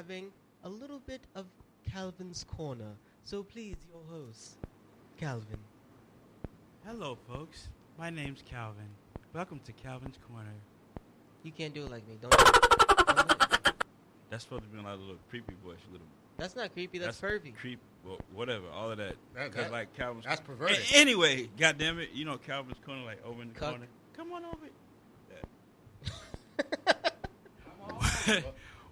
having a little bit of Calvin's Corner. So please, your host, Calvin. Hello, folks. My name's Calvin. Welcome to Calvin's Corner. You can't do it like me. Don't do it. That's supposed to be like a little creepy voice. That's not creepy. That's pervy. Creep, well, whatever, all of that. Because like Calvin's... That's perverted. Anyway, goddamn it, you know Calvin's Corner, like over in the corner. Come on over. Yeah.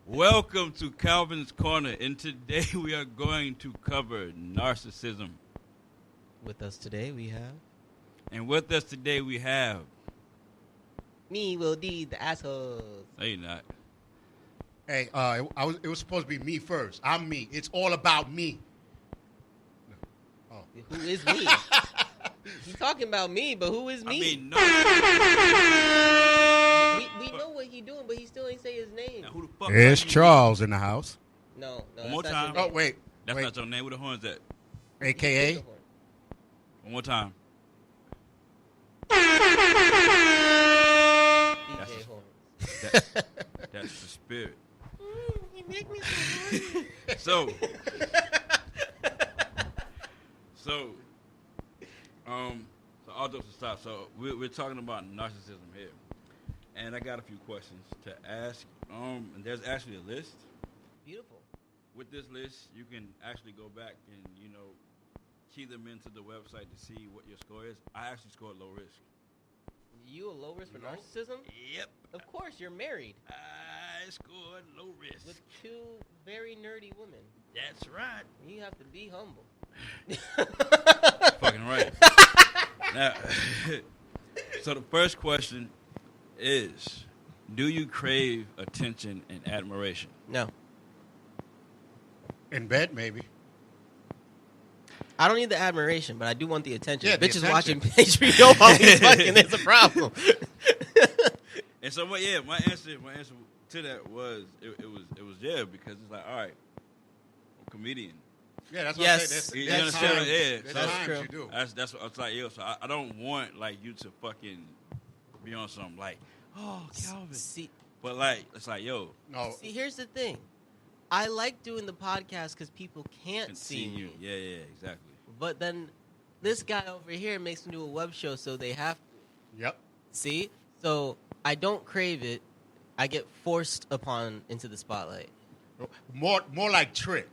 Welcome to Calvin's Corner, and today we are going to cover narcissism. With us today we have... Me, Will D, the assholes. No, you're not. Hey, it was supposed to be me first. I'm me. It's all about me. Oh. Who is me? He's talking about me, but who is me? I mean, no. We know what he's doing, but he still ain't say his name. Now, who the fuck It's Charles in the house. No. One more time. Oh, wait. That's not your name. Where the horn's at? AKA? One more time. DJ Horn. That's the spirit. He make me so happy. So all jokes aside, so we're talking about narcissism here, and I got a few questions to ask. And there's actually a list. Beautiful. With this list, you can actually go back and key them into the website to see what your score is. I actually scored low risk. You a low risk for narcissism? Yep. Of course, you're married. I scored low risk. With two very nerdy women. That's right. You have to be humble. Fucking right. Now, so the first question is, do you crave attention and admiration? No. In bed, maybe. I don't need the admiration, but I do want the attention. Yeah, the Bitches attention. watching HBO while he's fucking, there's a problem. And so, my answer to that was it was because it's like, all right, I'm a comedian. Yeah, that's what Yes. I say. You That's understand? times, Yeah, that's so- times true. you do. That's what I was like, yo. So I don't want like you to fucking be on something like, oh, Calvin. See, But like, it's like, yo, No, here's the thing. I like doing the podcast because people can't can see you. me. Yeah, exactly. But then this guy over here makes me do a web show, so they have to. Yep. See? So I don't crave it. I get forced upon into the spotlight. More like trick.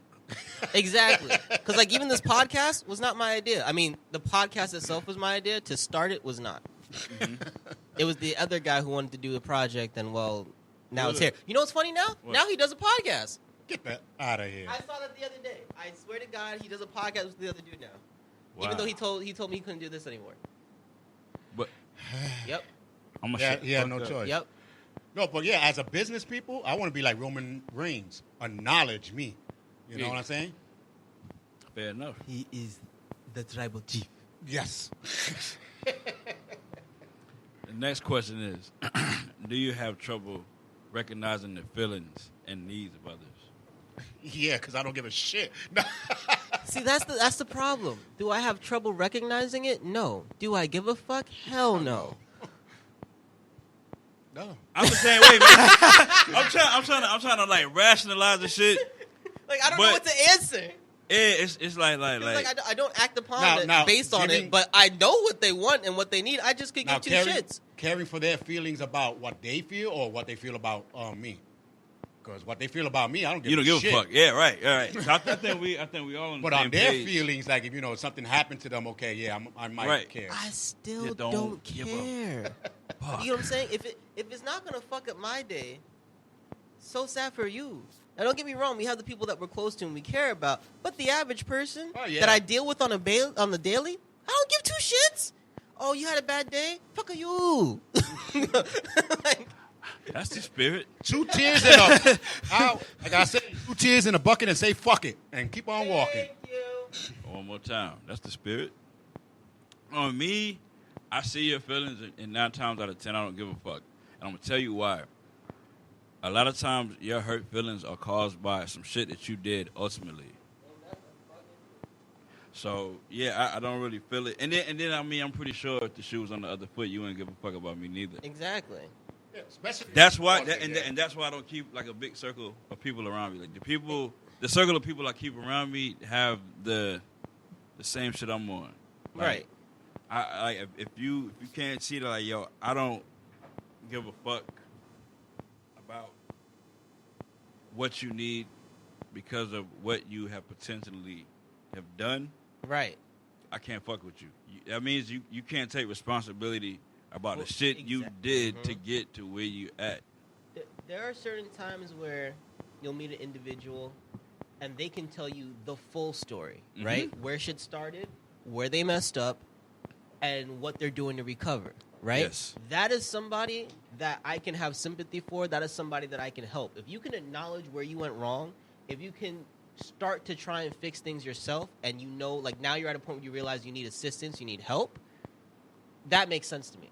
Exactly. Because, like, even this podcast was not my idea. I mean, the podcast itself was my idea. To start it was not. Mm-hmm. It was the other guy who wanted to do the project, and, well, now it's Look. here. You know what's funny now? What? Now he does a podcast. Get that out of here. I saw that the other day. I swear to God, he does a podcast with the other dude now. Wow. Even though he told me he couldn't do this anymore. But Yep. I'm gonna Yeah, shut the he had fuck no up. choice. Yep. No, but yeah, as a business people, I want to be like Roman Reigns. Acknowledge me. You know Yeah. what I'm saying? Fair enough. He is the tribal chief. Yes. The next question is, do you have trouble recognizing the feelings and needs of others? Yeah, because I don't give a shit. No. See, that's the problem. Do I have trouble recognizing it? No. Do I give a fuck? Hell no. No. I'm the same way, man. I'm trying to like rationalize the shit. Like, I don't know But- what to answer. Yeah, it's like It's like I don't act upon it Now, based on giving- it, but I know what they want and what they need. I just could Now, give two shits. caring for their feelings about what they feel or what they feel about me. Because what they feel about me, I don't give you don't give shit. a fuck. Yeah, right. All right. So I think we all on the But same on their page. feelings, like if something happened to them, okay, yeah, I might Right. care. I still You don't don't give a care. Fuck. You know what I'm saying? If it's not gonna fuck up my day, so sad for you. Now, don't get me wrong. We have the people that we're close to and we care about, but the average person Oh, yeah. that I deal with on the daily, I don't give two shits. Oh, you had a bad day? Fuck you. Like, That's the spirit. 2 tears in a, like I said, 2 tears in a bucket and say fuck it and keep on walking. thank you. One more time. That's the spirit. On me, I see your feelings, and 9 times out of 10, I don't give a fuck. And I'm going to tell you why. A lot of times, your hurt feelings are caused by some shit that you did ultimately. So, yeah, I don't really feel it. And then, I mean, I'm pretty sure if the shoe was on the other foot, you wouldn't give a fuck about me neither. Exactly. Yeah, especially That's why, sports, and that's why I don't keep like a big circle of people around me. Like the circle of people I keep around me have the same shit I'm on. Like, Right. I like if you can't see that, like, yo, I don't give a fuck about what you need because of what you have potentially have done. Right. I can't fuck with you. That means you can't take responsibility about the shit you exact- did to get to where you at. There are certain times where you'll meet an individual and they can tell you the full story, right? Where shit started, where they messed up, and what they're doing to recover, right? Yes. That is somebody that I can have sympathy for. That is somebody that I can help. If you can acknowledge where you went wrong, if you can start to try and fix things yourself, and you know, like now you're at a point where you realize you need assistance, you need help, that makes sense to me.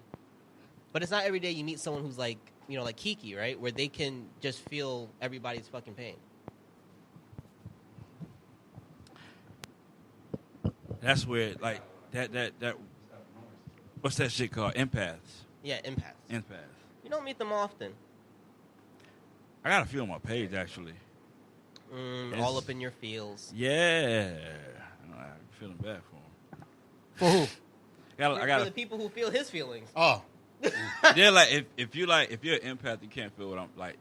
But it's not every day you meet someone who's like, you know, like Kiki, right? Where they can just feel everybody's fucking pain. That's where, like, that what's that shit called? Empaths. Yeah, empaths. Empaths. You don't meet them often. I got a few on my page, actually. All up in your feels. Yeah. I'm feeling bad for him. For who? I got For the people who feel his feelings. Oh, yeah, like if you're an empath, you can't feel what I'm like.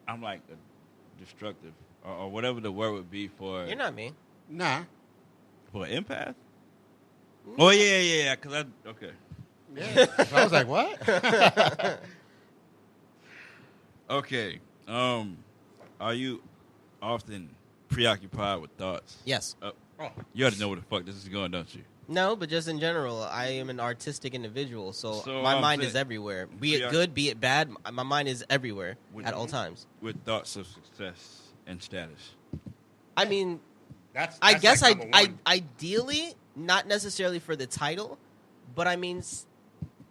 I'm like a destructive or whatever the word would be for. You're not me. nah. For an empath. Oh yeah. Cause okay. Yeah. So I was like, what? Okay. Are you often preoccupied with thoughts? Yes. Oh. You already know where the fuck this is going, don't you? No, but just in general, I am an artistic individual, so So, my mind saying- is everywhere. Be it good, be it bad, my mind is everywhere at all times. With thoughts of success and status. I mean, That's I guess like number one. ideally, not necessarily for the title, but I mean,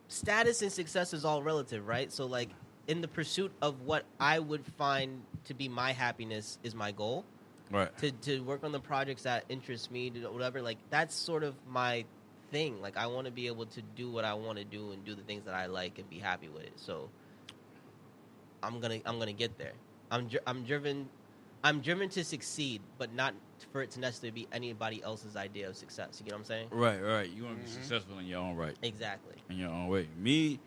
status and success is all relative, right? So, like, in the pursuit of what I would find to be my happiness is my goal. Right. To work on the projects that interest me, to whatever, like, that's sort of my thing. Like, I want to be able to do what I want to do and do the things that I like and be happy with it. So, I'm gonna get there. I'm driven to succeed, but not for it to necessarily be anybody else's idea of success. You get what I'm saying? Right. You want to be successful in your own right. Exactly. In your own way. Me,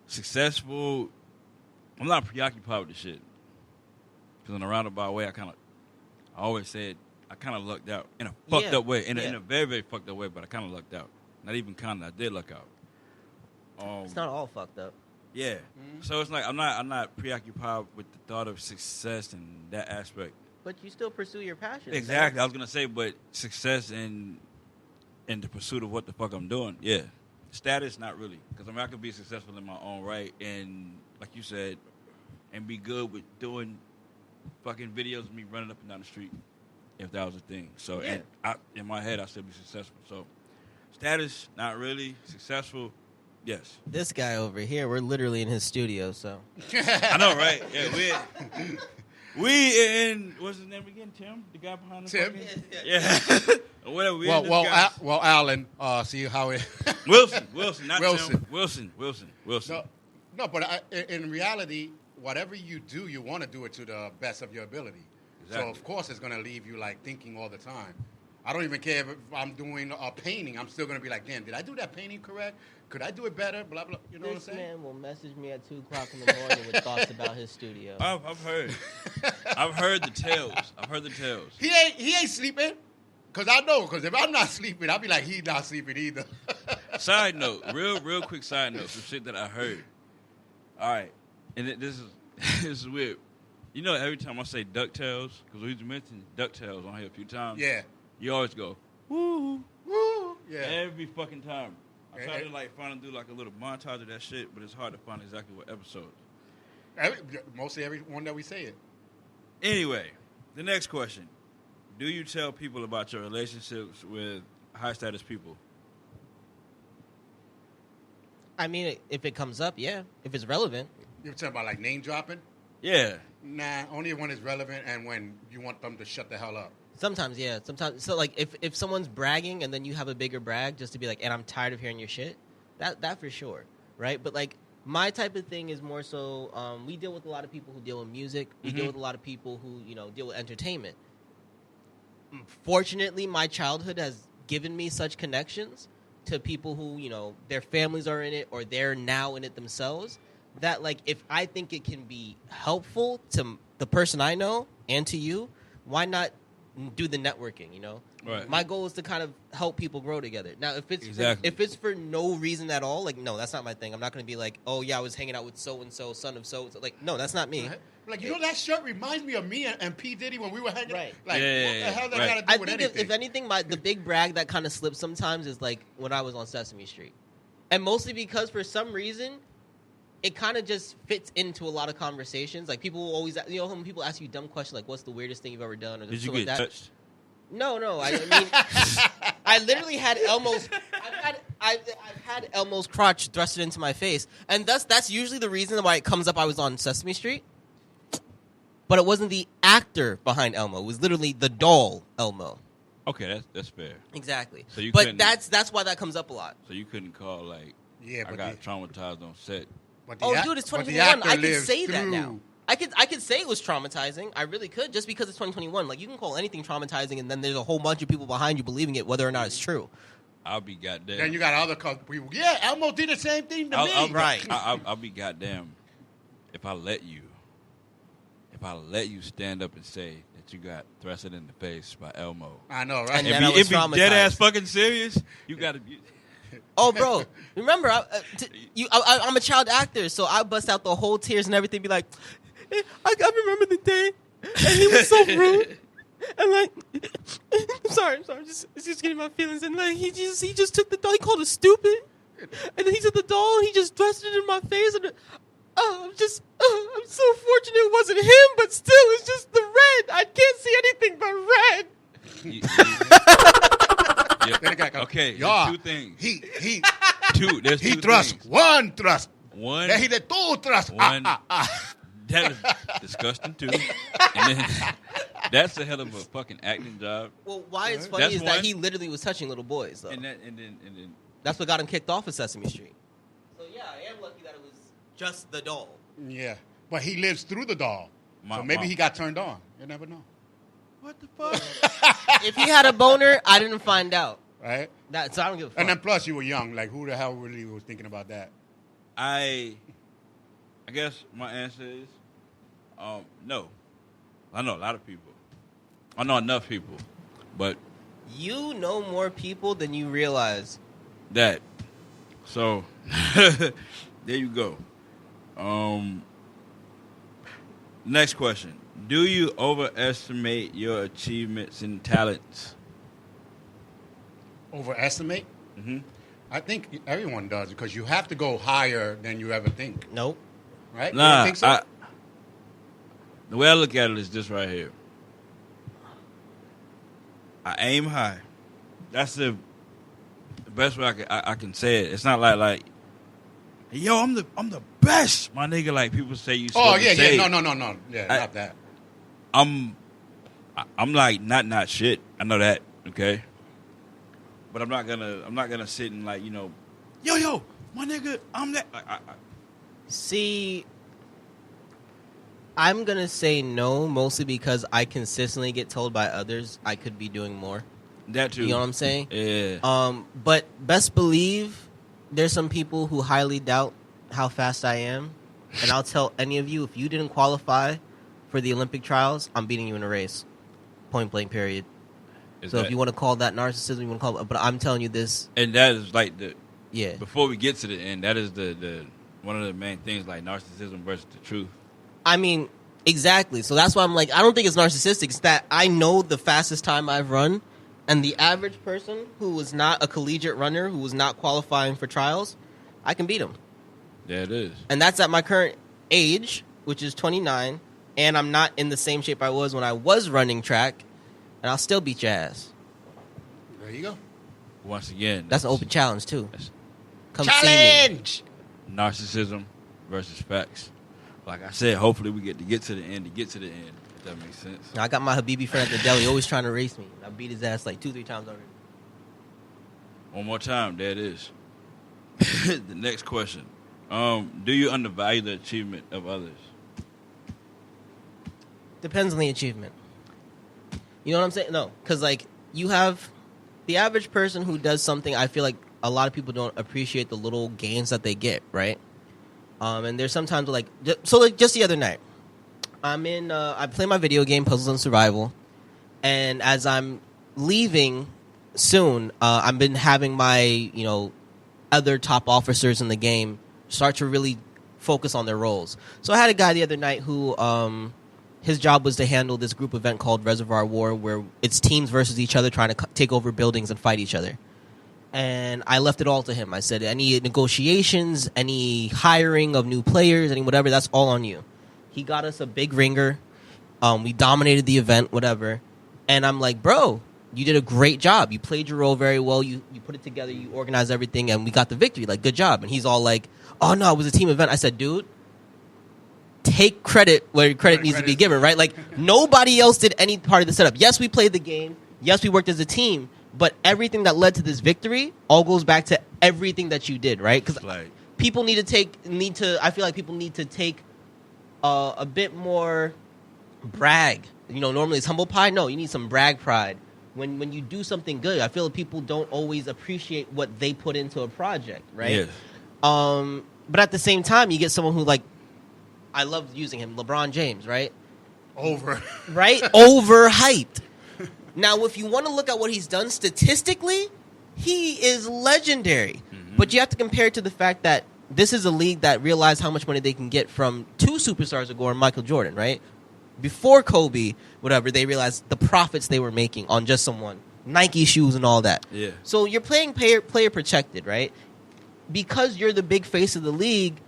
successful, I'm not preoccupied with the shit. Because in a roundabout way, I always said I kind of lucked out in a fucked up way. In a very, very fucked up way, but I kind of lucked out. Not even kind of, I did luck out. It's not all fucked up. Yeah. So it's like I'm not preoccupied with the thought of success and that aspect. But you still pursue your passion. Exactly. I was gonna say, but success in the pursuit of what the fuck I'm doing. Yeah. Status, not really, because I mean I could be successful in my own right, and like you said, and be good with doing fucking videos of me running up and down the street, if that was a thing. So and in my head, I still be successful. So status, not really. Successful, yes. This guy over here, we're literally in his studio, so. I know, right? Yeah, we in what's his name again? Tim, the guy behind the Tim? fucking- Yeah. Or whatever. We in this guy's- Alan. See how it. Wilson, not Wilson. Tim. Wilson. No, but in reality, whatever you do, you want to do it to the best of your ability. Exactly. So of course, it's going to leave you like thinking all the time. I don't even care if I'm doing a painting. I'm still going to be like, damn, did I do that painting correct? Could I do it better? Blah blah. You know what I'm This saying? man will message me at 2 o'clock in the morning with thoughts about his studio. I've heard. I've heard the tales. He ain't sleeping. Cause I know. Cause if I'm not sleeping, I'll be like, he's not sleeping either. Side note, real quick side note, some shit that I heard. All right, and this is weird. You know, every time I say DuckTales, because we mentioned DuckTales on here a few times. Yeah. You always go, woo, Woo. Yeah. every fucking time. I try Eh, to find do like a little montage of that shit, but it's hard to find exactly what episode. Mostly every one that we say it. Anyway, the next question: do you tell people about your relationships with high status people? I mean, if it comes up, yeah. If it's relevant. You're talking about like name dropping? Yeah. Nah, only when it's relevant and when you want them to shut the hell up. Sometimes, yeah. Sometimes. So, like, if someone's bragging and then you have a bigger brag just to be like, and I'm tired of hearing your shit, that for sure, right? But, like, My type of thing is more so, we deal with a lot of people who deal with music. We deal with a lot of people who, deal with entertainment. Fortunately, my childhood has given me such connections to people who, their families are in it or they're now in it themselves, that, like, if I think it can be helpful to the person I know and to you, why not do the networking, Right. My goal is to kind of help people grow together. Now, if it's for no reason at all, like, no, that's not my thing. I'm not going to be like, oh, yeah, I was hanging out with so-and-so, son of so-and-so. Like, no, that's not me. Like, that shirt reminds me of me and P. Diddy when we were hanging out. Right. Like, what the hell that got to do I with think anything? if anything, the big brag that kind of slips sometimes is, like, when I was on Sesame Street. And mostly because, for some reason, it kind of just fits into a lot of conversations. Like, people will always, when people ask you dumb questions, like, what's the weirdest thing you've ever done? Or Did you like get that. touched? No. I mean, I literally had Elmo's. I've had Elmo's crotch thrusted into my face, and that's usually the reason why it comes up. I was on Sesame Street, but it wasn't the actor behind Elmo. It was literally the doll Elmo. Okay, that's fair. Exactly. So but that's why that comes up a lot. So you couldn't call like, Yeah, I but got traumatized on set. Dude, it's 2021. I can say that now. I could say it was traumatizing. I really could, just because it's 2021. Like, you can call anything traumatizing, and then there's a whole bunch of people behind you believing it, whether or not it's true. I'll be goddamn. Then you got other people. Yeah, Elmo did the same thing to me. I'll be goddamn if I let you stand up and say that you got thrusted in the face by Elmo. I know, right? And then I was If be traumatized. dead ass fucking serious, you gotta be. Oh, bro, remember, I'm a child actor, so I bust out the whole tears and everything, be like, I remember the day, and he was so rude, and like, I'm sorry, it's just getting my feelings, and like, he just took the doll, he called it stupid, and then he took the doll, and he just thrust it in my face, and I'm so fortunate it wasn't him, but still, it's just the red, I can't see anything but red. Yeah. Okay, Yeah. two things. There's two thrust. things. One thrust. One. Then he did two thrust. One. That is disgusting too. And then that's a hell of a fucking acting job. Well, why it's funny That's is one. that he literally was touching little boys, though. And then That's what got him kicked off of Sesame Street. So yeah, I am lucky that it was just the doll. Yeah, but he lives through the doll, so maybe he got turned on. You never know. what the fuck? If he had a boner, I didn't find out. Right? So I don't give a fuck. And then plus you were young. Like, who the hell really was thinking about that? I guess my answer is no. I know a lot of people. I know enough people, but You know more people than you realize. that. So there you go. Next question. Do you overestimate your achievements and talents? Overestimate? Mm-hmm. I think everyone does because you have to go higher than you ever think. Nope. Right? You Nah, don't think so? the way I look at it is this right here. I aim high. That's the best way I can say it. It's not like yo, I'm the best, my nigga. Like people say you. Oh, supposed to say. No. Yeah, not that. I'm like not shit. I know that, okay? But I'm not gonna sit and like, yo, my nigga, I'm that. See, I'm going to say no, mostly because I consistently get told by others I could be doing more. That too. You know what I'm saying? Yeah. But best believe there's some people who highly doubt how fast I am. And I'll tell any of you, if you didn't qualify for the Olympic trials, I'm beating you in a race. Point blank, period. If you want to call that narcissism, you want to call it, but I'm telling you this. And that is like Yeah. before we get to the end, that is the one of the main things, like narcissism versus the truth. I mean, exactly. So that's why I'm like, I don't think it's narcissistic. It's that I know the fastest time I've run, and the average person who was not a collegiate runner, who was not qualifying for trials, I can beat him. Yeah, it is. And that's at my current age, which is 29, and I'm not in the same shape I was when I was running track, and I'll still beat your ass. There you go. Once again, That's an open challenge, too. Come Challenge! narcissism versus facts. Like I said, hopefully we get to the end. If that makes sense. see me. I got my Habibi friend at the deli always trying to race me. I beat his ass like 2-3 times already. One more time, there it is. The next question. Do you undervalue the achievement of others? Depends on the achievement. You know what I'm saying? No, because like you have the average person who does something. I feel like a lot of people don't appreciate the little gains that they get, right? And there's sometimes like just the other night, I play my video game Puzzles and Survival, and as I'm leaving soon, I've been having my other top officers in the game start to really focus on their roles. So I had a guy the other night who his job was to handle this group event called Reservoir War, where it's teams versus each other trying to take over buildings and fight each other. And I left it all to him. I said, any negotiations, any hiring of new players, any whatever, that's all on you. He got us a big ringer. We dominated the event, whatever. And I'm like, bro, you did a great job. You played your role very well. You put it together. You organized everything, and we got the victory. Like, good job. And he's all like, oh, no, it was a team event. I said, dude, take credit where credit needs to be given, right? Like, nobody else did any part of the setup. Yes, we played the game. Yes, we worked as a team. But everything that led to this victory all goes back to everything that you did, right? Because people I feel like people need to take a bit more brag. Normally it's humble pie. No, you need some brag pride. When you do something good, I feel like people don't always appreciate what they put into a project, right? Yes. But at the same time, you get someone who, like, I love using him, LeBron James, right? Overhyped. Now, if you want to look at what he's done statistically, he is legendary. Mm-hmm. But you have to compare it to the fact that this is a league that realized how much money they can get from two superstars ago and Michael Jordan, right? Before Kobe, whatever, they realized the profits they were making on just someone. Nike shoes and all that. Yeah. So you're playing player protected, right? Because you're the big face of the league,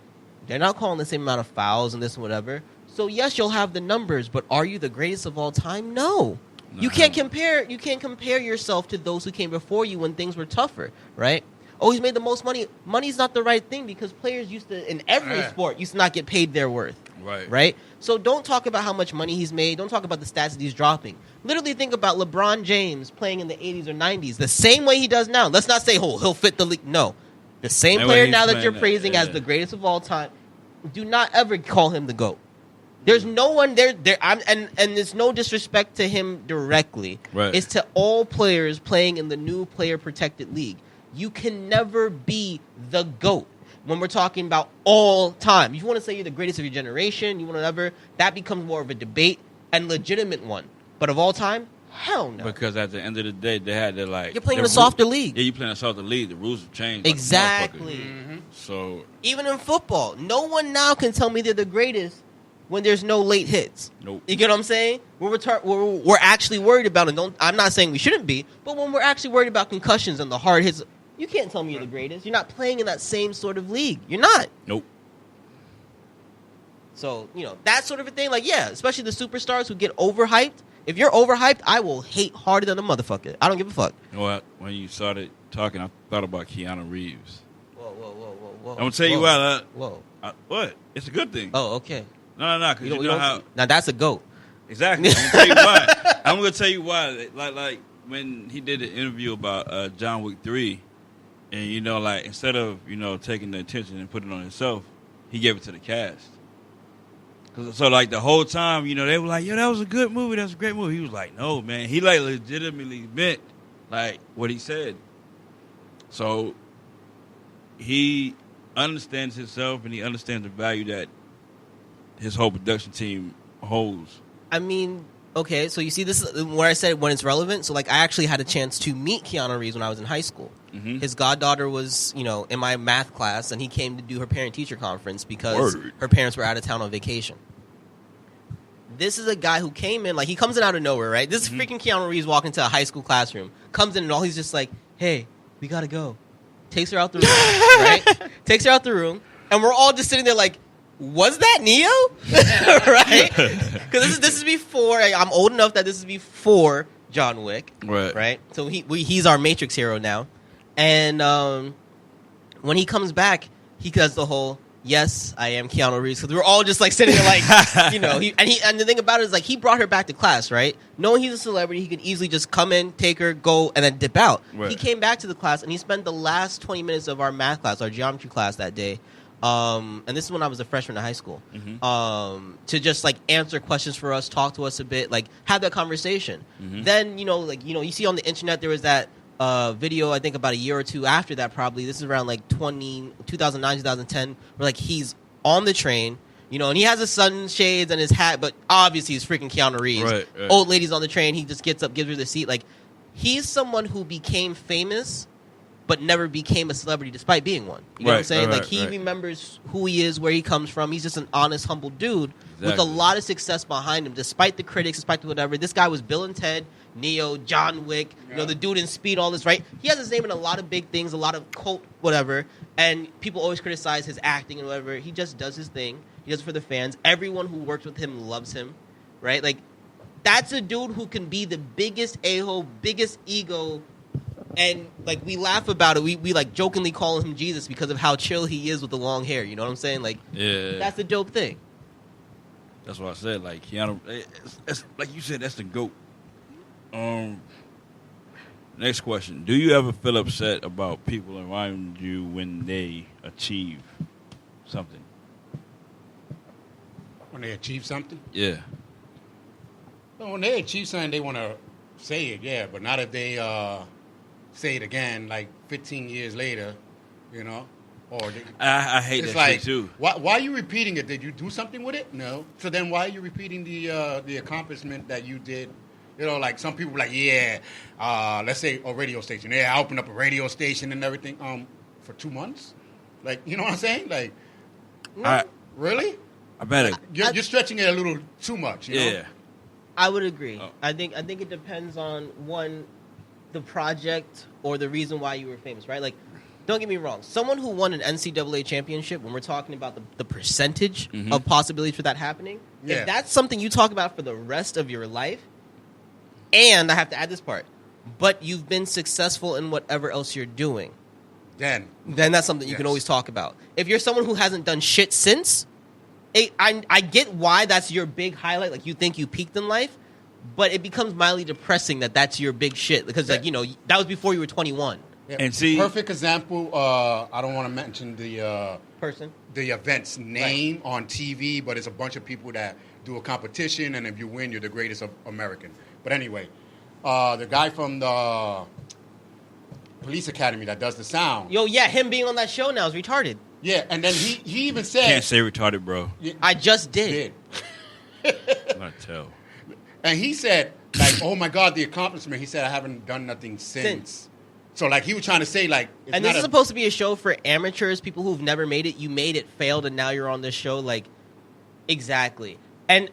they're not calling the same amount of fouls and this and whatever. So yes, you'll have the numbers, but are you the greatest of all time? No. You can't compare yourself to those who came before you when things were tougher, right? Oh, he's made the most money. Money's not the right thing because players in every sport used to not get paid their worth. Right? So don't talk about how much money he's made. Don't talk about the stats that he's dropping. Literally think about LeBron James playing in the 80s or 90s the same way he does now. Let's not say, oh, he'll fit the league. No. The same player now that you're praising as the greatest of all time, do not ever call him the GOAT. There's no one there. And it's no disrespect to him directly. Right. It's to all players playing in the new player protected league. You can never be the GOAT when we're talking about all time. If you want to say you're the greatest of your generation, you want to ever, that becomes more of a debate and legitimate one. But of all time, hell no. Because at the end of the day, they had to you're playing in a softer league. Yeah, you're playing a softer league. The rules have changed. Exactly. Mm-hmm. So even in football, no one now can tell me they're the greatest when there's no late hits. Nope. You get what I'm saying? We're actually worried about it. I'm not saying we shouldn't be, but when we're actually worried about concussions and the hard hits, you can't tell me you're the greatest. You're not playing in that same sort of league. You're not. Nope. So, that sort of a thing, especially the superstars who get overhyped. If you're overhyped, I will hate harder than a motherfucker. I don't give a fuck. You know what? When you started talking, I thought about Keanu Reeves. Whoa. I'm going to tell you why. Whoa. What? It's a good thing. Oh, okay. No, because you know how. Now, that's a GOAT. Exactly. I'm going to tell you why. I'm going to tell you why. Like when he did an interview about John Wick 3, and, instead of, taking the attention and putting it on himself, he gave it to the cast. So, the whole time, they were like, yo, that was a good movie. That was a great movie. He was like, no, man. He, legitimately meant, what he said. So, he understands himself, and he understands the value that his whole production team holds. I mean, okay, so you see this is where I said when it's relevant. So, I actually had a chance to meet Keanu Reeves when I was in high school. Mm-hmm. His goddaughter was, in my math class, and he came to do her parent-teacher conference because her parents were out of town on vacation. This is a guy who came in, he comes in out of nowhere, right? This is freaking Keanu Reeves walking into a high school classroom. Comes in, and all he's just like, hey, we gotta go. Takes her out the room, right? Takes her out the room, and we're all just sitting there like, was that Neo? Right? Because this is before, I'm old enough that this is before John Wick. Right? So he's our Matrix hero now. And when he comes back, he does the whole, yes, I am Keanu Reeves. Because we're all just sitting there and the thing about it is he brought her back to class, right? Knowing he's a celebrity, he could easily just come in, take her, go, and then dip out. Right. He came back to the class and he spent the last 20 minutes of our math class, our geometry class that day, and this is when I was a freshman in high school, to just like answer questions for us, talk to us a bit, like have that conversation. Then, you see on the internet, there was that video, I think about a year or two after that, probably. This is around like 2009, 2010, where like he's on the train, and he has his sunshades and his hat, but obviously he's freaking Keanu Reeves. Right. Old lady's on the train, he just gets up, gives her the seat. Like, he's someone who became famous but never became a celebrity despite being one. You know what I'm saying? Like, he remembers who he is, where he comes from. He's just an honest, humble dude with a lot of success behind him, despite the critics, despite whatever. This guy was Bill and Ted, Neo, John Wick, the dude in Speed, all this, right? He has his name in a lot of big things, a lot of cult whatever, and people always criticize his acting and whatever. He just does his thing. He does it for the fans. Everyone who works with him loves him, right? Like, that's a dude who can be the biggest a-hole, biggest ego, and like we laugh about it. We like jokingly call him Jesus because of how chill he is with the long hair. You know what I'm saying? Like, that's the dope thing. That's what I said. Like Keanu, it's like you said, that's the GOAT. Next question: do you ever feel upset about people around you when they achieve something? When they achieve something? Yeah. Well, when they achieve something, they want to say it, yeah, but not if they say it again, like 15 years later, Or I hate that shit too. Why are you repeating it? Did you do something with it? No. So then why are you repeating the accomplishment that you did? Like some people like, let's say a radio station. Yeah, I opened up a radio station and everything for 2 months. Like, you know what I'm saying? Like, really? I bet it. You're stretching it a little too much. You know? I would agree. Oh. I think it depends on the project or the reason why you were famous, right? Like, don't get me wrong. Someone who won an NCAA championship, when we're talking about the percentage of possibilities for that happening, if that's something you talk about for the rest of your life, and I have to add this part, but you've been successful in whatever else you're doing, then that's something you can always talk about. If you're someone who hasn't done shit since, I get why that's your big highlight. Like, you think you peaked in life, but it becomes mildly depressing that that's your big shit because, that was before you were 21. Yeah. And see, perfect example. I don't want to mention the person, the event's name on TV, but it's a bunch of people that do a competition, and if you win, you're the greatest of American. But anyway, the guy from the police academy that does the sound. Him being on that show now is retarded. Yeah, and then he even said, can't say retarded, bro. I just did. Not tell. And he said, like, oh my God, the accomplishment. He said, I haven't done nothing since. So, like, he was trying to say, like... And this is supposed to be a show for amateurs, people who've never made it. You made it, failed, and now you're on this show. Like, exactly. And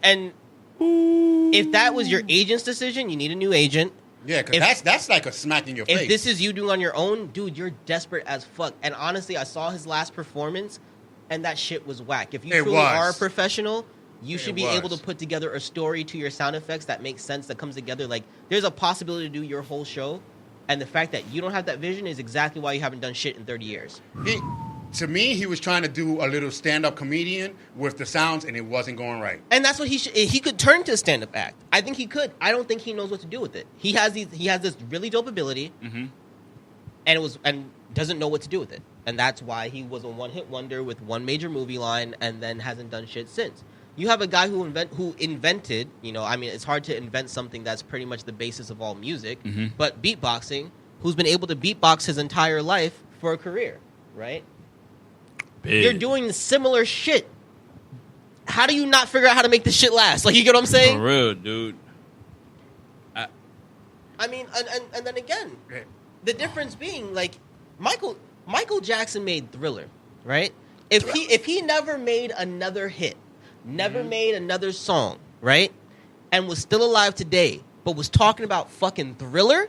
if that was your agent's decision, you need a new agent. Yeah, because that's like a smack in your face. If this is you doing on your own, dude, you're desperate as fuck. And honestly, I saw his last performance, and that shit was whack. If you truly are a professional... You should be able to put together a story to your sound effects that makes sense, that comes together. Like, there's a possibility to do your whole show, and the fact that you don't have that vision is exactly why you haven't done shit in 30 years. To me, he was trying to do a little stand-up comedian with the sounds, and it wasn't going right. And that's what he could turn to a stand-up act. I think he could. I don't think he knows what to do with it. He has this really dope ability, and doesn't know what to do with it. And that's why he was a one-hit wonder with one major movie line, and then hasn't done shit since. You have a guy who invented, it's hard to invent something that's pretty much the basis of all music, but beatboxing, who's been able to beatbox his entire life for a career, right? Big. You're doing similar shit. How do you not figure out how to make this shit last? Like, you get what I'm saying? For real, dude. I mean, and then again, the difference being, like, Michael Jackson made Thriller, right? If he never made another hit, never made another song, right? And was still alive today, but was talking about fucking Thriller,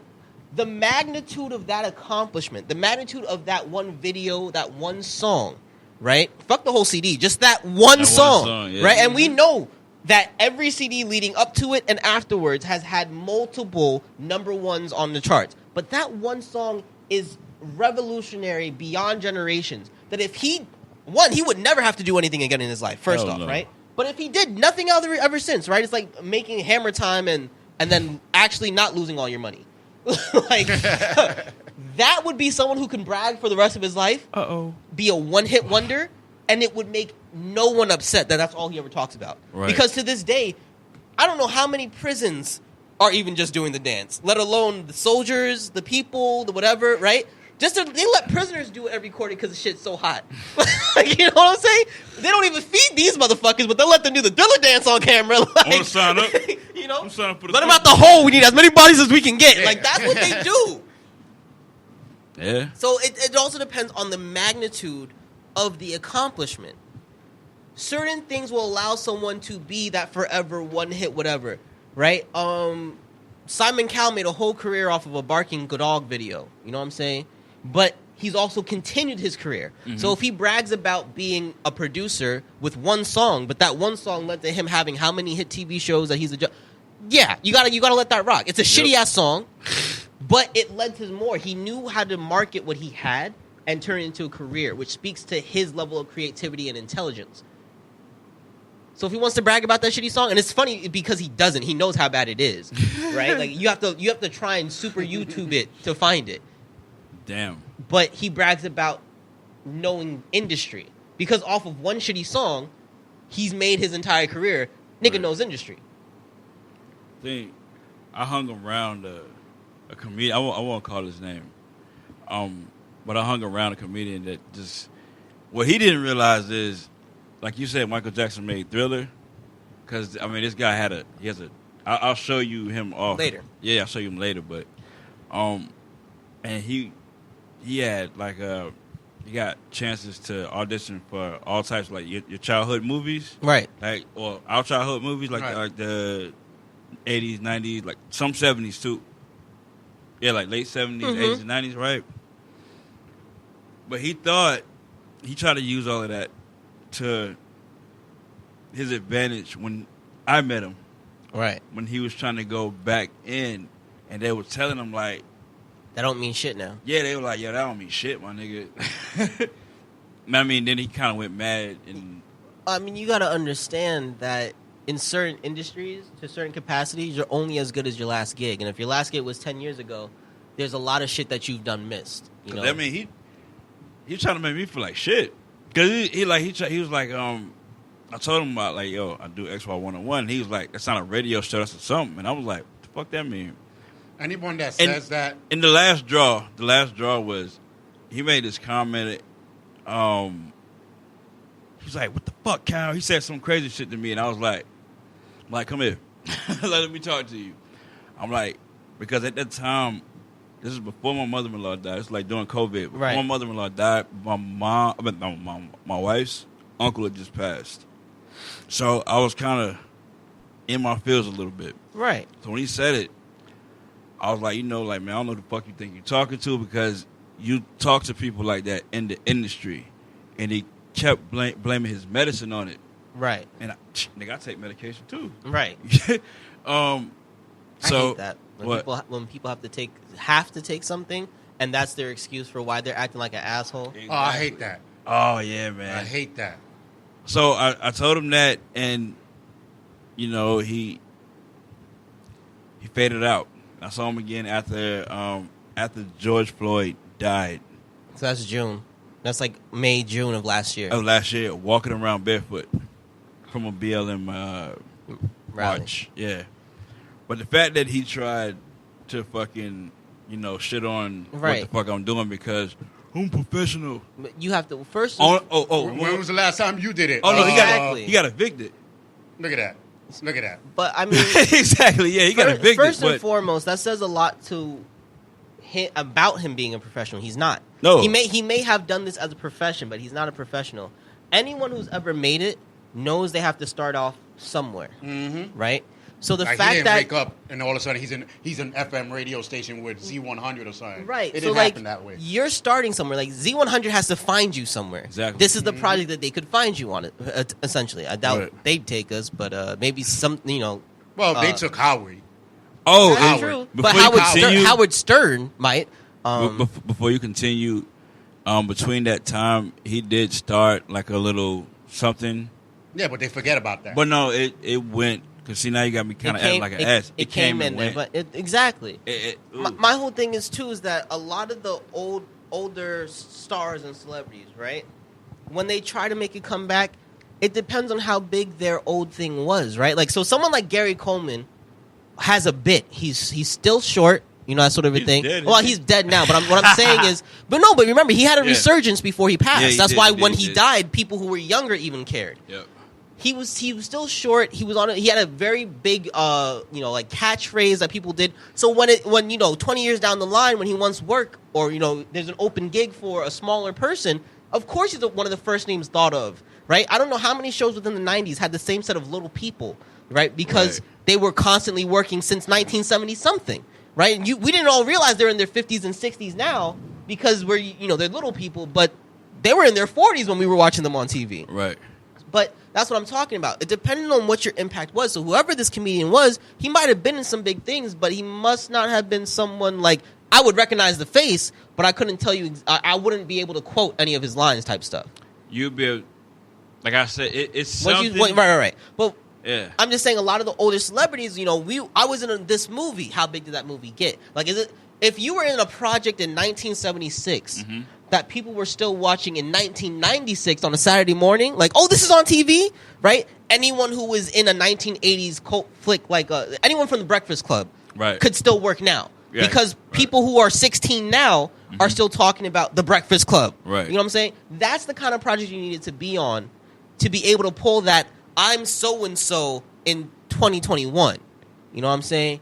the magnitude of that accomplishment, the magnitude of that one video, that one song, right? Fuck the whole CD, just that one song, right? And we know that every CD leading up to it and afterwards has had multiple number ones on the charts. But that one song is revolutionary beyond generations, that if he would never have to do anything again in his life, first off, right? But if he did nothing else ever since, right? It's like making Hammer Time and then actually not losing all your money. Like, that would be someone who can brag for the rest of his life. Be a one-hit wonder. and it would make no one upset that that's all he ever talks about. Right. Because to this day, I don't know how many prisons are even just doing the dance, let alone the soldiers, the people, the whatever, right? They let prisoners do it every quarter because the shit's so hot. Like, you know what I'm saying? They don't even feed these motherfuckers, but they'll let them do the Thriller dance on camera. Like, I want to sign up. You know? I'm signing up for the Let them out the hole. We need as many bodies as we can get. Like, that's what they do. Yeah. So it also depends on the magnitude of the accomplishment. Certain things will allow someone to be that forever one hit whatever, right? Simon Cowell made a whole career off of a barking dog video. You know what I'm saying? But he's also continued his career. Mm-hmm. So if he brags about being a producer with one song, but that one song led to him having how many hit TV shows that he's yeah, you gotta let that rock. It's a shitty ass song, but it led to more. He knew how to market what he had and turn it into a career, which speaks to his level of creativity and intelligence. So if he wants to brag about that shitty song, and it's funny because he doesn't, he knows how bad it is, right? Like you have to try and super YouTube it to find it. Damn. But he brags about knowing industry because off of one shitty song, he's made his entire career. Nigga knows industry. I hung around a comedian. I won't call his name. But I hung around a comedian that just what he didn't realize is, like you said, Michael Jackson made Thriller. Because I mean, this guy has a. I'll show you him off later. Yeah, I'll show you him later. But, and he had like he got chances to audition for all types of, like your childhood movies, right? Like or our childhood movies, like the 80s, 90s, like some 70s too. Yeah, like late 70s, 80s, and 90s, right? But he tried to use all of that to his advantage when I met him. Right. When he was trying to go back in, and they were telling him, like, that don't mean shit now. Yeah, they were like, yeah, that don't mean shit, my nigga. I mean, then he kind of went mad. I mean, you got to understand that in certain industries, to certain capacities, you're only as good as your last gig. And if your last gig was 10 years ago, there's a lot of shit that you've done missed. You know? I mean, he trying to make me feel like shit. Because he was like, I told him about, like, yo, I do XY 101. He was like, that's not a radio show, that's something. And I was like, what the fuck that mean? Anyone that says that. In the last draw was, he made this comment. He was like, what the fuck, Kyle? He said some crazy shit to me, and I was like, come here. Let me talk to you. I'm like, because at that time, this is before my mother-in-law died. It's like during COVID. Before my mother-in-law died, my wife's uncle had just passed. So I was kind of in my feels a little bit. Right. So when he said it, I was like, man, I don't know who the fuck you think you're talking to, because you talk to people like that in the industry. And he kept blaming his medicine on it. Right. And I take medication too. Right. I hate that. When people have to take something, and that's their excuse for why they're acting like an asshole. Exactly. Oh, I hate that. Oh, yeah, man. I hate that. So I told him that, and, he faded out. I saw him again after George Floyd died. So that's June. That's like May, June of last year. Walking around barefoot from a BLM march. Yeah. But the fact that he tried to fucking, shit on what the fuck I'm doing because I'm professional. But you have to first. When was the last time you did it? Oh no, he got evicted. Look at that. But I mean, exactly. Yeah, he got evicted. First and foremost, that says a lot about him being a professional. He's not. No, he may have done this as a profession, but he's not a professional. Anyone who's ever made it knows they have to start off somewhere, right? So the fact he didn't that wake up and all of a sudden he's an FM radio station with Z100 or something. Right. It didn't happen that way. You're starting somewhere. Like Z100 has to find you somewhere. Exactly. This is the project that they could find you on it. Essentially, I doubt they'd take us, but maybe some. Well, they took Howard. Oh, that's true. But Howard Stern might. Before you continue, between that time, he did start like a little something. Yeah, but they forget about that. But no, it went. Because, see, now you got me kind of acting like an ass. It came in there, but exactly. My whole thing is, too, is that a lot of the older stars and celebrities, right, when they try to make a comeback, it depends on how big their old thing was, right? Like, so someone like Gary Coleman has a bit. He's still short, you know, that sort of a He's thing. dead, Well, isn't he? he's dead now, but what I'm saying is, but remember, he had a resurgence before he passed. Yeah, he That's did, why he did, when he he did. died, people who were younger even cared. Yep. He was still short. He was on it. He had a very big, like catchphrase that people did. So when 20 years down the line, when he wants work or there's an open gig for a smaller person, of course he's one of the first names thought of, right? I don't know how many shows within the '90s had the same set of little people, right? Because they were constantly working since 1970 something, right? And we didn't all realize they're in their 50s and 60s now because they're little people, but they were in their 40s when we were watching them on TV, Right. But that's what I'm talking about. It depended on what your impact was. So whoever this comedian was, he might have been in some big things, but he must not have been someone like, I would recognize the face, but I couldn't tell you, I wouldn't be able to quote any of his lines type stuff. You'd be able, like I said, it's something. Right. But Yeah. I'm just saying a lot of the older celebrities, I was in this movie. How big did that movie get? Like, if you were in a project in 1976 that people were still watching in 1996 on a Saturday morning, like, oh, this is on TV, right? Anyone who was in a 1980s cult flick, like anyone from The Breakfast Club, could still work now. Yeah, because people who are 16 now are still talking about The Breakfast Club. Right. You know what I'm saying? That's the kind of project you needed to be on to be able to pull that I'm so-and-so in 2021. You know what I'm saying?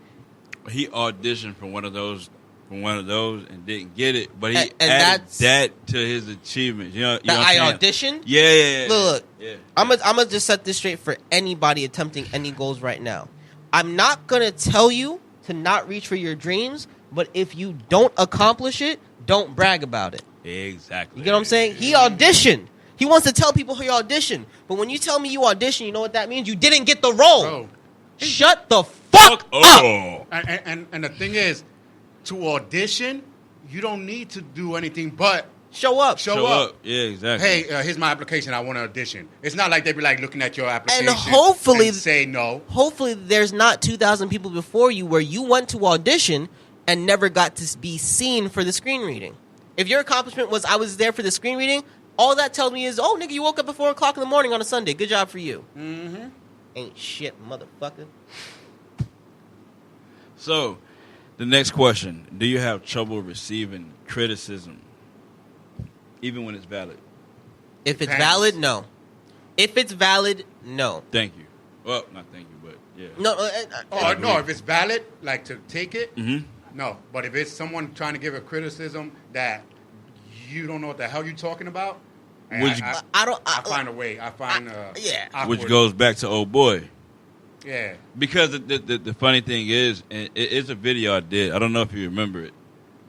He auditioned for one of those and didn't get it, but he And added that's- that to his achievements. You know That what I I'm saying? auditioned? Yeah. Look, Yeah. I'm gonna just set this straight for anybody attempting any goals right now. I'm not gonna tell you to not reach for your dreams, but if you don't accomplish it, don't brag about it. Exactly. You get what I'm saying? He auditioned. He wants to tell people he auditioned. But when you tell me you auditioned, you know what that means? You didn't get the role. Bro. Shut the fuck up. Oh. And the thing is, to audition, you don't need to do anything but Show up. show up. Yeah, exactly. Hey, here's my application. I want to audition. It's not like they be like looking at your application hopefully- and say no. Hopefully there's not 2,000 people before you where you went to audition and never got to be seen for the screen reading. If your accomplishment was I was there for the screen reading, all that tells me is, oh, nigga, you woke up at 4 o'clock in the morning on a Sunday. Good job for you. Mm-hmm. Ain't shit, motherfucker. So, the next question: do you have trouble receiving criticism, even when it's valid? If it's Depends. valid, no. If it's valid, no. Thank you. Well, not thank you, but yeah. No, No, if it's valid, like to take it, Mm-hmm. no. But if it's someone trying to give a criticism that you don't know what the hell you're talking about, Which- I find a way. I find yeah. awkward. Which goes back to old boy. Yeah. Because the funny thing is, and it's a video I did. I don't know if you remember it,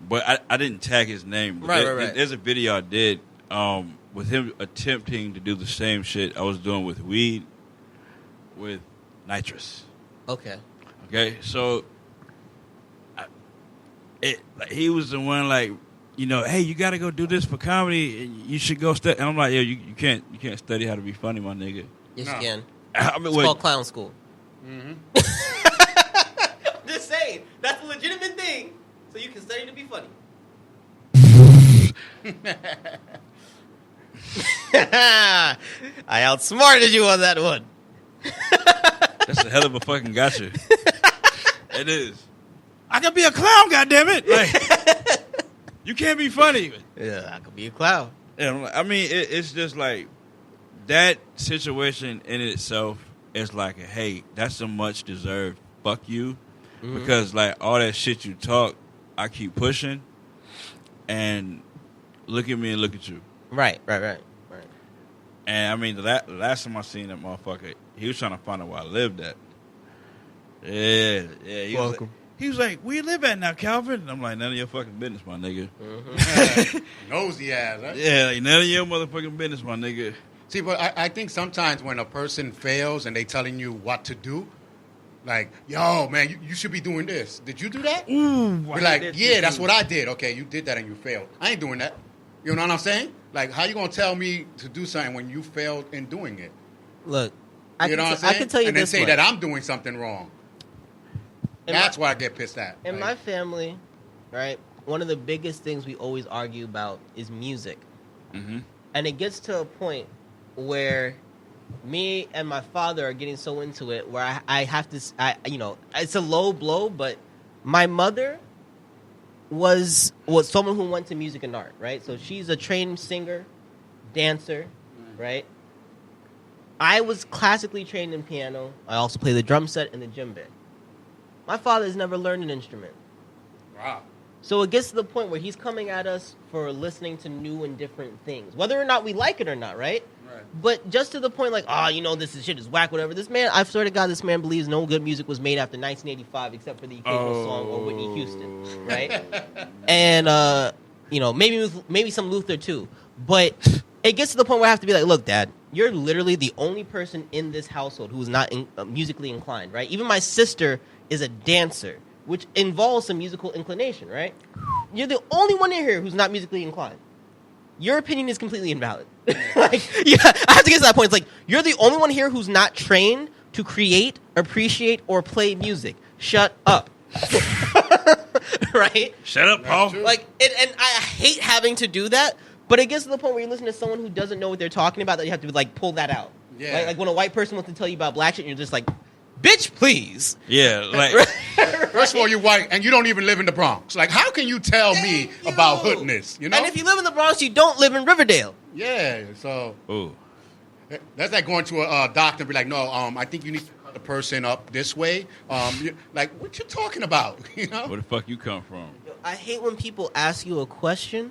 but I didn't tag his name. But Right. There's a video I did with him attempting to do the same shit I was doing with weed, with nitrous. Okay. Okay, so he was the one like, hey, you got to go do this for comedy. And you should go study. And I'm like, yo, you can't study how to be funny, my nigga. Yes, No. you can. I mean, It's wait, called clown school. Mm-hmm. I'm just saying. That's a legitimate thing. So you can study to be funny. I outsmarted you on that one. that's a hell of a fucking gotcha. It is. I can be a clown, goddammit. Like, you can't be funny. Yeah, I could be a clown. Yeah, I mean, it's just like that situation in itself is like, hey, that's a much deserved fuck you. Mm-hmm. Because, like, all that shit you talk, I keep pushing. And look at me and look at you. Right. And, I mean, the last time I seen that motherfucker, he was trying to find out where I lived at. Yeah. He was like, where you live at now, Calvin? And I'm like, none of your fucking business, my nigga. Nosy ass, right? Yeah, like, none of your motherfucking business, my nigga. See, but I think sometimes when a person fails and they telling you what to do, like, yo, man, you should be doing this. Did you do that? Ooh, Be like, yeah, that's what I did. Okay, you did that and you failed. I ain't doing that. You know what I'm saying? Like, how you gonna tell me to do something when you failed in doing it? Look, You know what I'm saying? I can tell you and then this say much. that I'm doing something wrong. That's why I get pissed at. In Like, my family, right, one of the biggest things we always argue about is music. Mm-hmm. and it gets to a point where me and my father are getting so into it where I have to, it's a low blow, but my mother was someone who went to music and art, right? So she's a trained singer, dancer, right? I was classically trained in piano. I also play the drum set and the djembe. My father has never learned an instrument. Wow. So it gets to the point where he's coming at us for listening to new and different things, whether or not we like it or not, right? Right. But just to the point, like, this shit is whack, whatever. This man, I swear to God, this man believes no good music was made after 1985 except for the occasional song or Whitney Houston, right? And, maybe some Luther too. But it gets to the point where I have to be like, look, Dad, you're literally the only person in this household who is not musically inclined, right? Even my sister is a dancer, which involves some musical inclination, right? You're the only one in here who's not musically inclined. Your opinion is completely invalid. I have to get to that point. It's like, you're the only one here who's not trained to create, appreciate, or play music. Shut up. Right? Shut up, Paul. Like, and I hate having to do that, but it gets to the point where you listen to someone who doesn't know what they're talking about that you have to, like, pull that out. Yeah. Like when a white person wants to tell you about black shit, and you're just like, bitch, please. Yeah, like... First of all, you're white, and you don't even live in the Bronx. Like, how can you tell me about hoodness, you know? And if you live in the Bronx, you don't live in Riverdale. Yeah, so... Ooh. That's like going to a doctor and be like, no, I think you need to cut the person up this way. Like, what you talking about, you know? Where the fuck you come from? I hate when people ask you a question,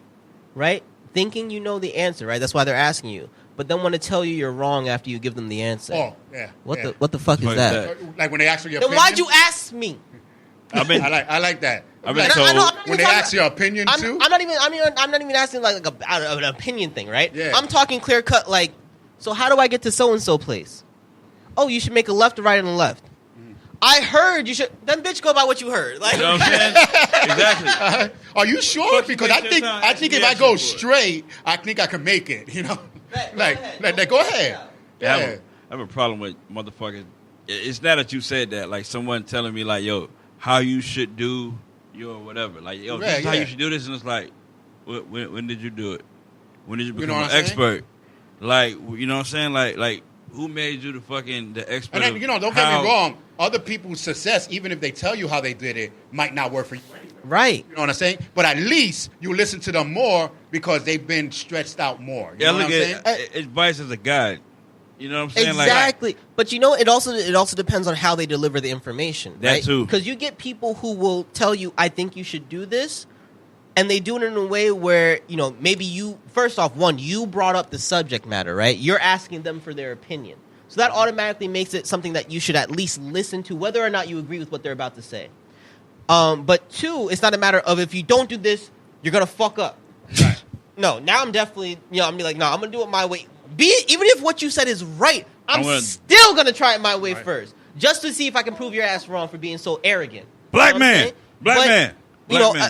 right? Thinking you know the answer, right? That's why they're asking you. But then want to tell you you're wrong after you give them the answer. Oh, yeah. What the fuck is Like that? Like when they ask for your Then opinion. why'd you ask me? I like that. I've been Like, told... when they ask your opinion too. I'm not even asking like an opinion thing, right? Yeah. I'm talking clear cut. Like, so how do I get to so and so place? Oh, you should make a left, a right, and a left. I heard you should. Then, bitch, go by what you heard. Like, You know what I'm saying? Exactly. Are you sure? Fuck you, Because waste I think your time. if Yeah, I go sure. straight, I think I can make it. You know, go ahead. Yeah, Yeah. I have a problem with motherfuckers. It's not that you said that. Like someone telling me, like, yo, how you should do your whatever. Like, yo, this is how you should do this. And it's like, when did you do it? When did you become know an what I'm expert? Like, you know what I'm saying? Like, who made you the expert? And then, don't get me wrong. Other people's success, even if they tell you how they did it, might not work for you anyway. right. You know what I'm saying? But at least you listen to them more because they've been stretched out more. You Yeah, know look what I'm saying? at advice as a guide. You know what I'm saying? Exactly. But it also depends on how they deliver the information. That right? too. Because you get people who will tell you, I think you should do this. And they do it in a way where, maybe you brought up the subject matter, right? You're asking them for their opinion. So that automatically makes it something that you should at least listen to, whether or not you agree with what they're about to say. But two, it's not a matter of if you don't do this, you're going to fuck up. Right. No, now I'm definitely, I'm like, no, I'm going to do it my way. Even if what you said is right, I'm still going to try it my way first. Just to see if I can prove your ass wrong for being so arrogant. Black man.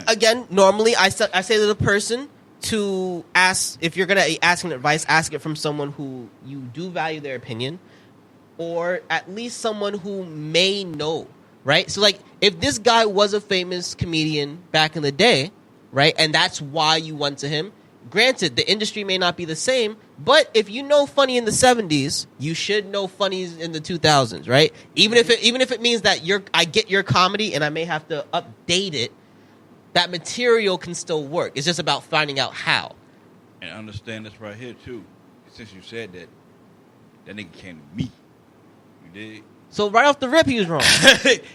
Again, normally I say to the person to ask, if you're going to ask an advice, ask it from someone who you do value their opinion, or at least someone who may know, right? So, like, if this guy was a famous comedian back in the day, right, and that's why you went to him, granted, the industry may not be the same, but if you know funny in the 70s, you should know funnies in the 2000s, right? Even if it means that I get your comedy and I may have to update it, that material can still work. It's just about finding out how. And understand this right here, too. Since you said that nigga came to me. You did? So right off the rip, he was wrong.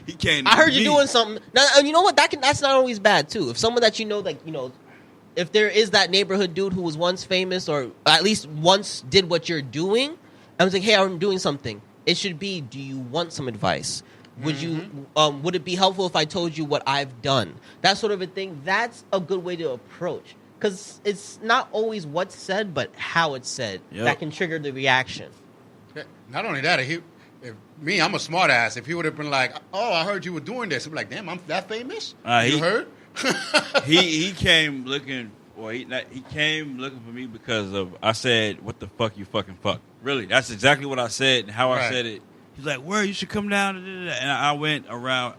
He came to I heard me. you doing something. Now, you know what? That's not always bad, too. If someone that if there is that neighborhood dude who was once famous or at least once did what you're doing, I was like, hey, I'm doing something. It should be, do you want some advice? Would it be helpful if I told you what I've done? That sort of a thing. That's a good way to approach. Because it's not always what's said, but how it's said that can trigger the reaction. Not only that, I'm a smart ass. If he would have been like, oh, I heard you were doing this, I'd be like, damn, I'm that famous? You heard? he came looking. Well, he came looking for me because of I said, "What the fuck, you fucking fuck." Really, that's exactly what I said and how I said it. He's like, "Where you should come down," and I went around.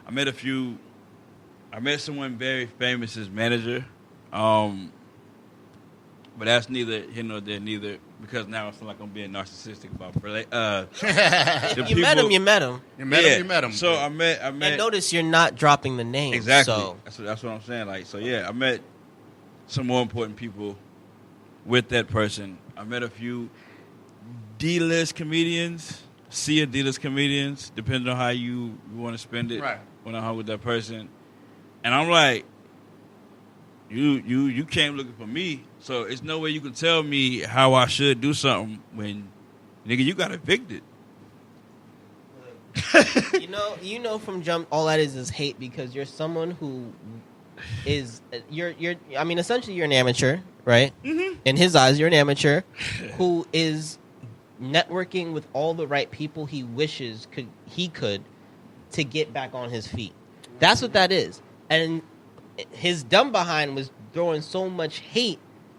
I met someone very famous, his manager. But that's neither here nor there, neither, because now I feel like I'm being narcissistic about You met him. You met him. You met him. So I met. And notice you're not dropping the name. Exactly. So. That's what I'm saying. Like, so yeah, I met some more important people with that person. I met a few D-list comedians, D-list comedians, depending on how you want to spend it. Right. When I hung with that person, and I'm like, you came looking for me, so it's no way you can tell me how I should do something when, nigga, you got evicted. You know from jump, all that is hate, because you're someone who is I mean, essentially you're an amateur, right? Mm-hmm. In his eyes, you're an amateur who is networking with all the right people he wishes he could to get back on his feet. That's what that is. And his dumb behind was throwing so much hate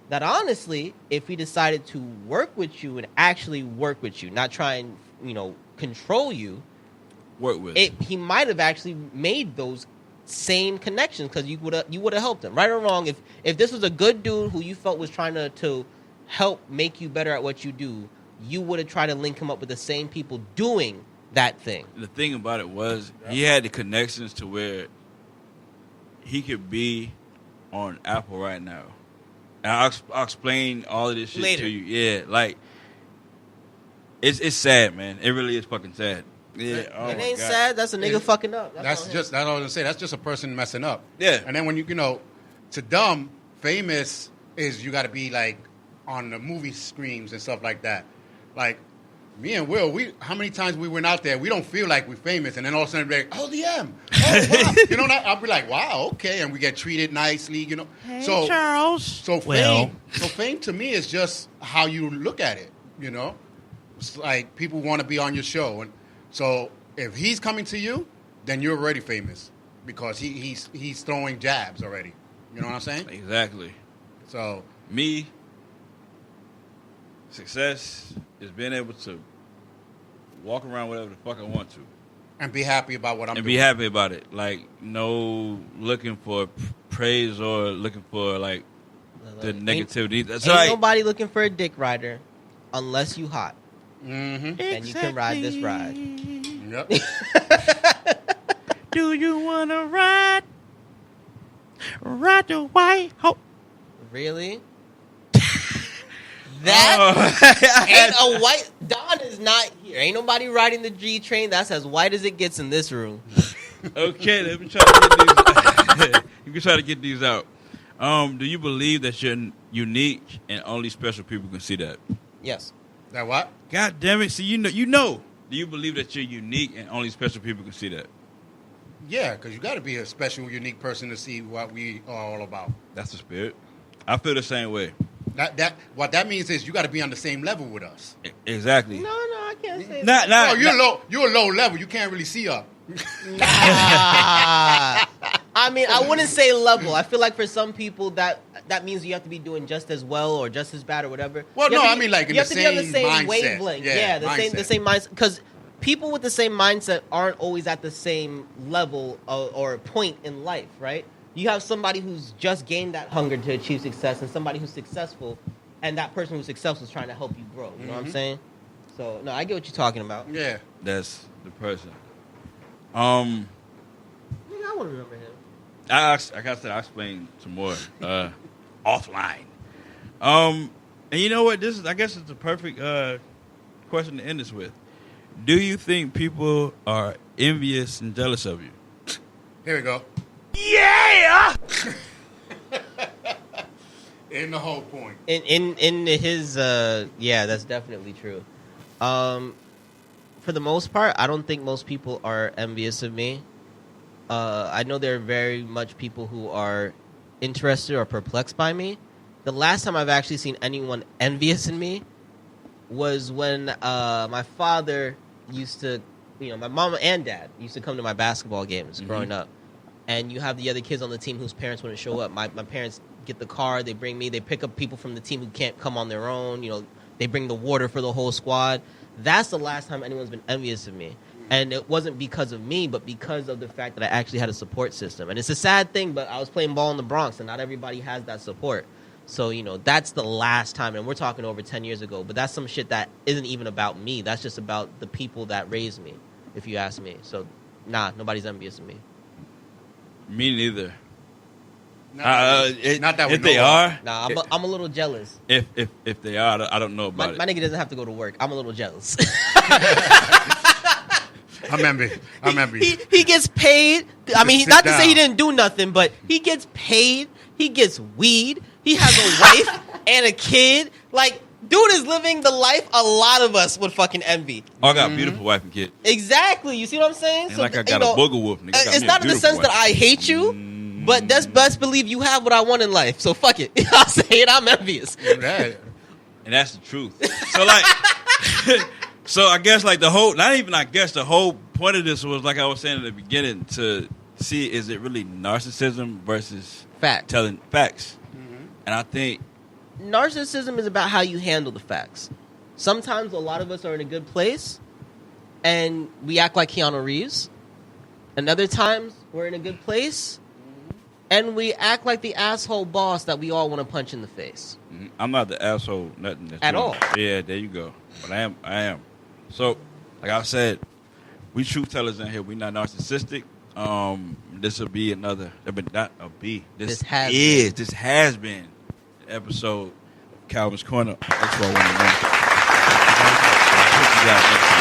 that honestly, if he decided to work with you and actually work with you, not try and, control you, he might have actually made those same connections, because you would have helped him. Right or wrong, if this was a good dude who you felt was trying to help make you better at what you do, you would have tried to link him up with the same people doing that thing. The thing about it was, he had the connections to where he could be on Apple right now. And I'll explain all of this shit later to you. Yeah, like, it's sad, man. It really is fucking sad. Yeah, it ain't sad. That's a nigga fucking up. That's all I was gonna say. That's just a person messing up. Yeah. And then when to dumb, famous is you got to be like on the movie screens and stuff like that. Like me and Will, how many times we went out there, we don't feel like we're famous, and then all of a sudden we're like, oh, the M. Oh, wow. I'll be like, wow, okay, and we get treated nicely, Hey, so Charles. So fame to me is just how you look at it. It's like people want to be on your show, and so if he's coming to you, then you're already famous because he's throwing jabs already. You know what I'm saying? Exactly. So me, success is being able to walk around whatever the fuck I want to. And be happy about what I'm doing. And be happy about it. Like, no looking for praise or looking for, like, the negativity. That's ain't right. Nobody looking for a dick rider unless you hot. Mm-hmm. And you can ride this ride. Yep. Do you want to ride? Ride the white hope. Really? That ain't a white... Don is not here. Ain't nobody riding the G train. That's as white as it gets in this room. Okay, let me try to get these. You can try to get these out. Do you believe that you're unique and only special people can see that? Yes. That what? God damn it! See, you know. Do you believe that you're unique and only special people can see that? Yeah, because you got to be a special, unique person to see what we are all about. That's the spirit. I feel the same way. What that means is you got to be on the same level with us. Exactly. No, I can't say Nah, that. You're a low level. You can't really see up. Nah. I mean, I wouldn't say level. I feel like for some people that means you have to be doing just as well or just as bad or whatever. Well, no, I mean like in the same mindset. You have to be on the same wavelength. Yeah, the same mindset. Because people with the same mindset aren't always at the same level or point in life, right? You have somebody who's just gained that hunger to achieve success and somebody who's successful, and that person who's successful is trying to help you grow. You know what I'm saying? So, no, I get what you're talking about. Yeah. That's the person. I want to remember him. I said, I'll explain some more offline. And you know what? I guess it's the perfect question to end this with. Do you think people are envious and jealous of you? Here we go. Yeah! In the whole point. In his, yeah, that's definitely true. For the most part, I don't think most people are envious of me. I know there are very much people who are interested or perplexed by me. The last time I've actually seen anyone envious in me was when my father used to, my mom and dad used to come to my basketball games growing up. And you have the other kids on the team whose parents wouldn't show up. My parents get the car, they bring me, they pick up people from the team who can't come on their own. They bring the water for the whole squad. That's the last time anyone's been envious of me. And it wasn't because of me, but because of the fact that I actually had a support system. And it's a sad thing, but I was playing ball in the Bronx, and not everybody has that support. So, that's the last time, and we're talking over 10 years ago, but that's some shit that isn't even about me. That's just about the people that raised me, if you ask me. So, nobody's envious of me. Me neither. Not that we if they know are, Nah, I'm a little jealous. if they are, I don't know about My it. nigga doesn't have to go to work. I'm a little jealous. I remember. He gets paid. I mean, sit not to say he down. didn't do nothing, but he gets paid. He gets weed. He has a wife and a kid. Like, dude is living the life a lot of us would fucking envy. Oh, I got a beautiful wife and kid. Exactly. You see what I'm saying? And I got a booger wolf. Nigga. I got It's me a not in the beautiful sense that wife. I hate you, but that's best believe you have what I want in life. So fuck it. I'll say it. I'm envious. Right. And that's the truth. So like, so I guess like the whole point of this was like I was saying in the beginning to see is it really narcissism versus Fact. telling facts. And I think Narcissism is about how you handle the facts. Sometimes a lot of us are in a good place and we act like Keanu Reeves. And other times we're in a good place and we act like the asshole boss that we all want to punch in the face. I'm not the asshole, nothing At all. Yeah, there you go. But I am. So, like I said, we truth tellers in here. We not narcissistic. This will be another. But not a B. This has been the episode of Calvin's Corner. That's what I want to know.